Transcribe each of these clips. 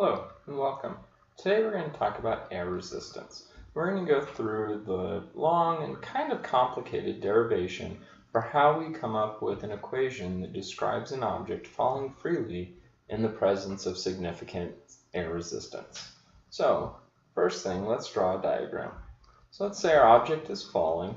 Hello and welcome. Today we're going to talk about air resistance. We're going to go through the long and kind of complicated derivation for how we come up with an equation that describes an object falling freely in the presence of significant air resistance. So, first thing, let's draw a diagram. So let's say our object is falling,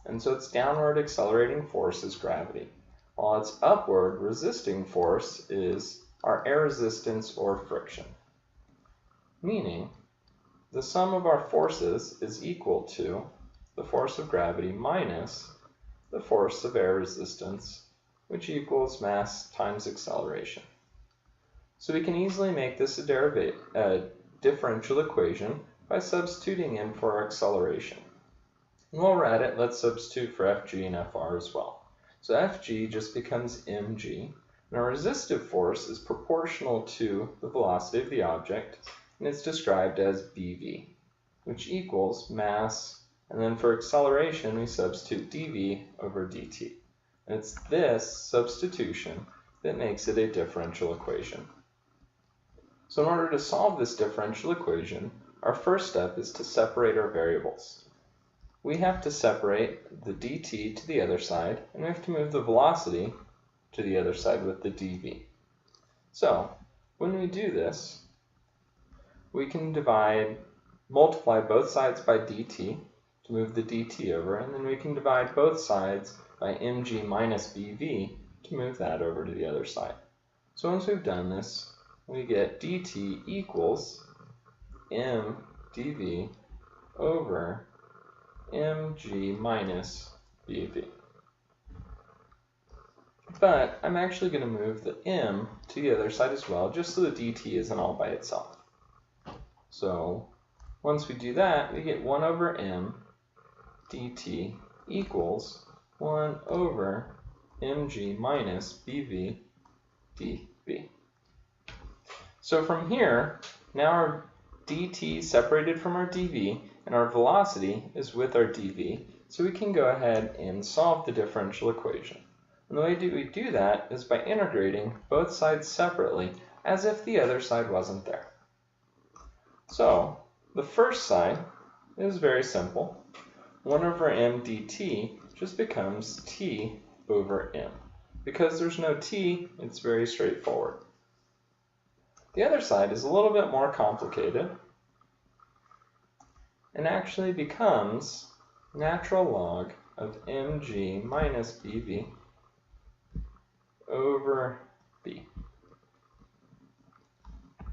and so its downward accelerating force is gravity, while its upward resisting force is our air resistance or friction. Meaning, the sum of our forces is equal to the force of gravity minus the force of air resistance, which equals mass times acceleration. So we can easily make this a differential equation by substituting in for our acceleration. And while we're at it, let's substitute for Fg and Fr as well. So Fg just becomes mg, and our resistive force is proportional to the velocity of the object, and it's described as bv, which equals mass, and then for acceleration we substitute dv over dt. And it's this substitution that makes it a differential equation. So in order to solve this differential equation, our first step is to separate our variables. We have to separate the dt to the other side, and we have to move the velocity to the other side with the dv. So when we do this, we can multiply both sides by dt to move the dt over, and then we can divide both sides by mg minus bv to move that over to the other side. So once we've done this, we get dt equals m dv over mg minus bv. But I'm actually going to move the m to the other side as well, just so the dt isn't all by itself. So once we do that, we get 1 over m dt equals 1 over mg minus bv dv. So from here, now our dt is separated from our dv, and our velocity is with our dv, so we can go ahead and solve the differential equation. And the way we do that is by integrating both sides separately as if the other side wasn't there. So the first side is very simple. 1 over m dt just becomes t over m. Because there's no t, it's very straightforward. The other side is a little bit more complicated and actually becomes natural log of mg minus bv over b.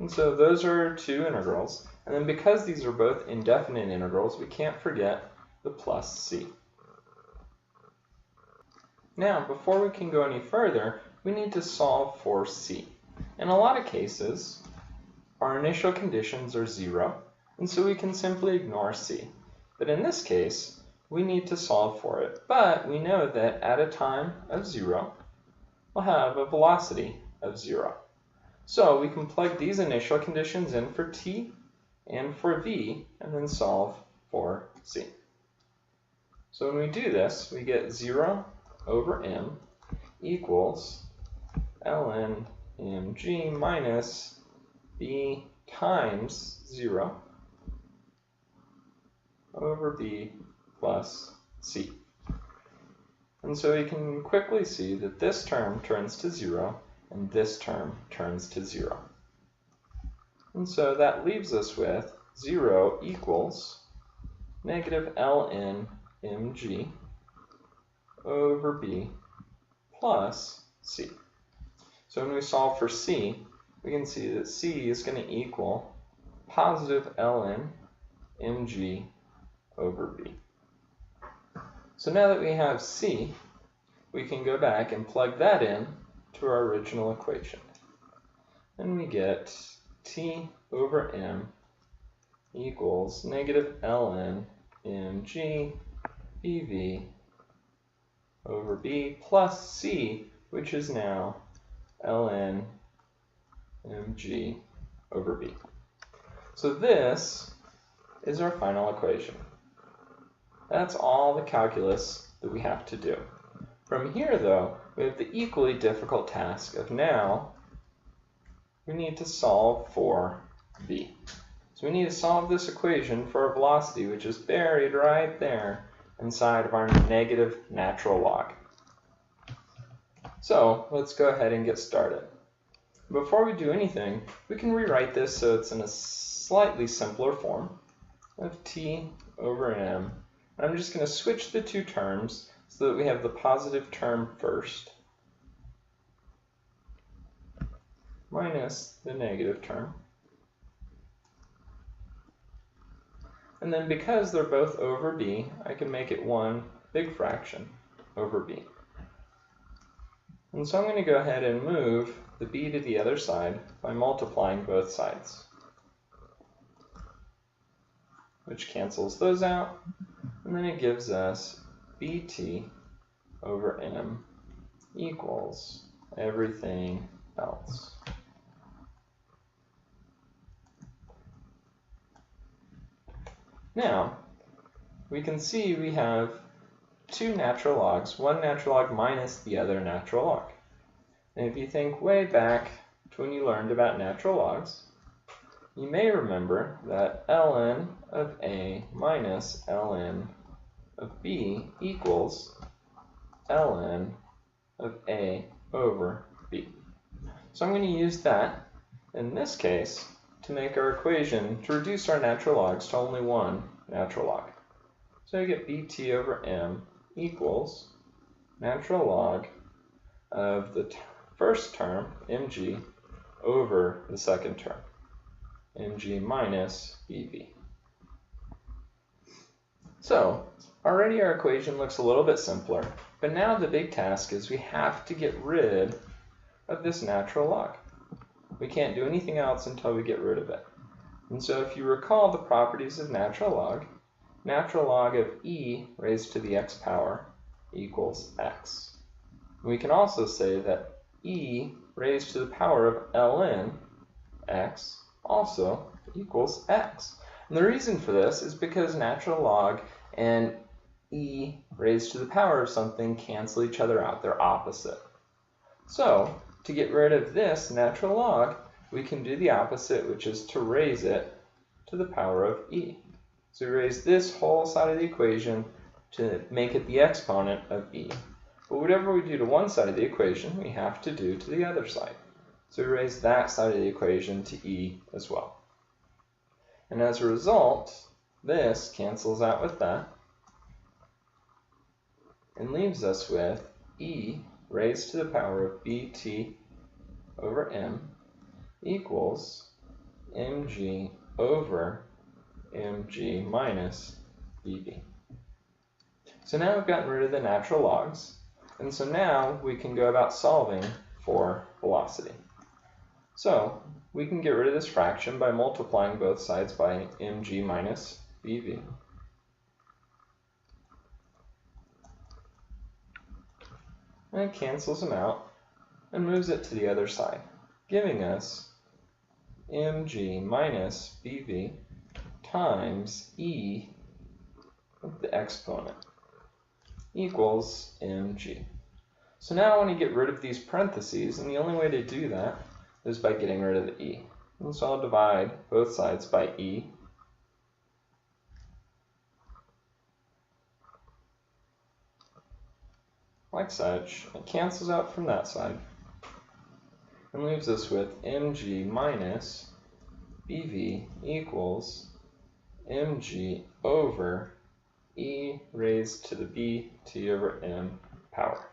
And so those are two integrals, and then because these are both indefinite integrals, we can't forget the plus c. Now, before we can go any further, we need to solve for c. In a lot of cases, our initial conditions are 0, and so we can simply ignore c. But in this case, we need to solve for it. But we know that at a time of 0, we'll have a velocity of 0. So we can plug these initial conditions in for t and for v, and then solve for c. So when we do this, we get 0 over m equals ln mg minus b times 0 over b plus c. And so we can quickly see that this term turns to 0 and this term turns to 0. And so that leaves us with 0 equals negative ln mg over b plus c. So when we solve for c, we can see that c is going to equal positive ln mg over b. So now that we have c, we can go back and plug that in to our original equation. And we get t over m equals negative ln mg bv over b plus c, which is now ln mg over b. So this is our final equation. That's all the calculus that we have to do. From here, though, we have the equally difficult task of now we need to solve for v. So we need to solve this equation for our velocity, which is buried right there inside of our negative natural log. So let's go ahead and get started. Before we do anything, we can rewrite this so it's in a slightly simpler form of t over m. And I'm just going to switch the two terms so that we have the positive term first minus the negative term. And then because they're both over b, I can make it one big fraction over b. And so I'm going to go ahead and move the b to the other side by multiplying both sides, which cancels those out, and then it gives us bt over m equals everything else. Now, we can see we have two natural logs, one natural log minus the other natural log. And if you think way back to when you learned about natural logs, you may remember that ln of a minus ln of b equals ln of a over b. So I'm going to use that, in this case, to make our equation to reduce our natural logs to only one natural log. So I get bt over m equals natural log of the first term, mg, over the second term, mg minus bv. So already our equation looks a little bit simpler, but now the big task is we have to get rid of this natural log. We can't do anything else until we get rid of it. And so if you recall the properties of natural log of e raised to the x power equals x. We can also say that e raised to the power of ln x also equals x. And the reason for this is because natural log and e raised to the power of something cancel each other out. They're opposite. So to get rid of this natural log, we can do the opposite, which is to raise it to the power of e. So we raise this whole side of the equation to make it the exponent of e. But whatever we do to one side of the equation, we have to do to the other side. So we raise that side of the equation to e as well. And as a result, this cancels out with that and leaves us with e raised to the power of bt over m equals mg over mg minus bv. So now we've gotten rid of the natural logs, and so now we can go about solving for velocity. So we can get rid of this fraction by multiplying both sides by mg minus bv. And it cancels them out and moves it to the other side, giving us mg minus bv times e of the exponent equals mg. So now I want to get rid of these parentheses, and the only way to do that is by getting rid of the e. And so I'll divide both sides by e. Like such. It cancels out from that side and leaves us with mg minus bv equals mg over e raised to the bt over m power.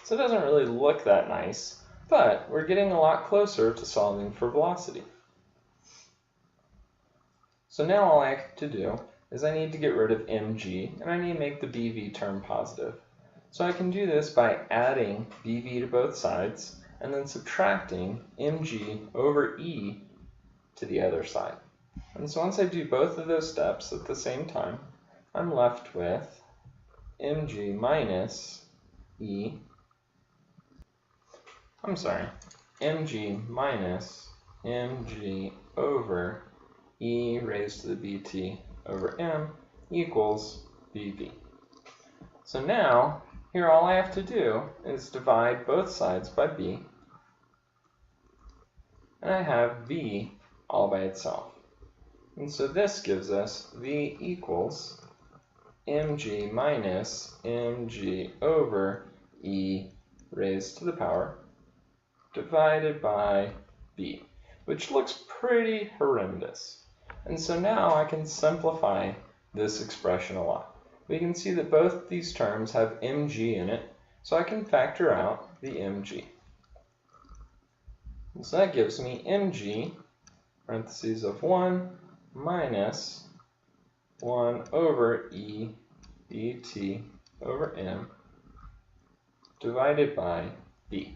So it doesn't really look that nice, but we're getting a lot closer to solving for velocity. So now all I have to do is I need to get rid of mg, and I need to make the bv term positive. So I can do this by adding bv to both sides, and then subtracting mg over e to the other side. And so once I do both of those steps at the same time, I'm left with mg minus mg minus mg over e raised to the bt over m equals bv. So now, here all I have to do is divide both sides by b, and I have v all by itself. And so this gives us v equals mg minus mg over e raised to the power divided by b, which looks pretty horrendous. And so now I can simplify this expression a lot. We can see that both these terms have mg in it, so I can factor out the mg. And so that gives me mg, parentheses of 1, minus 1 over e dt over m divided by b,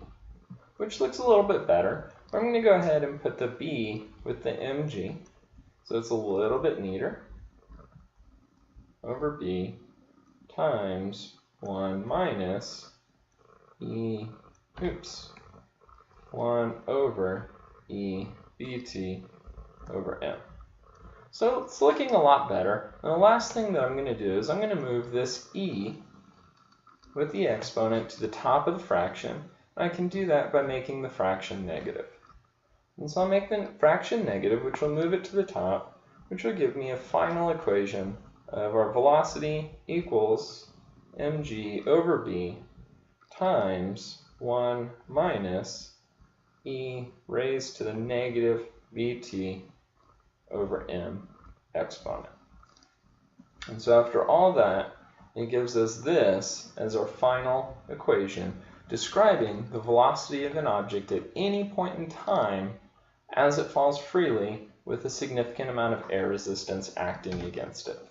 which looks a little bit better. I'm going to go ahead and put the b with the mg, so it's a little bit neater, over b times 1 minus 1 over e bt over m. So it's looking a lot better. And the last thing that I'm going to do is I'm going to move this e with the exponent to the top of the fraction. And I can do that by making the fraction negative. And so I'll make the fraction negative, which will move it to the top, which will give me a final equation of our velocity equals mg over b times 1 minus e raised to the negative bt over m exponent. And so after all that, it gives us this as our final equation describing the velocity of an object at any point in time as it falls freely with a significant amount of air resistance acting against it.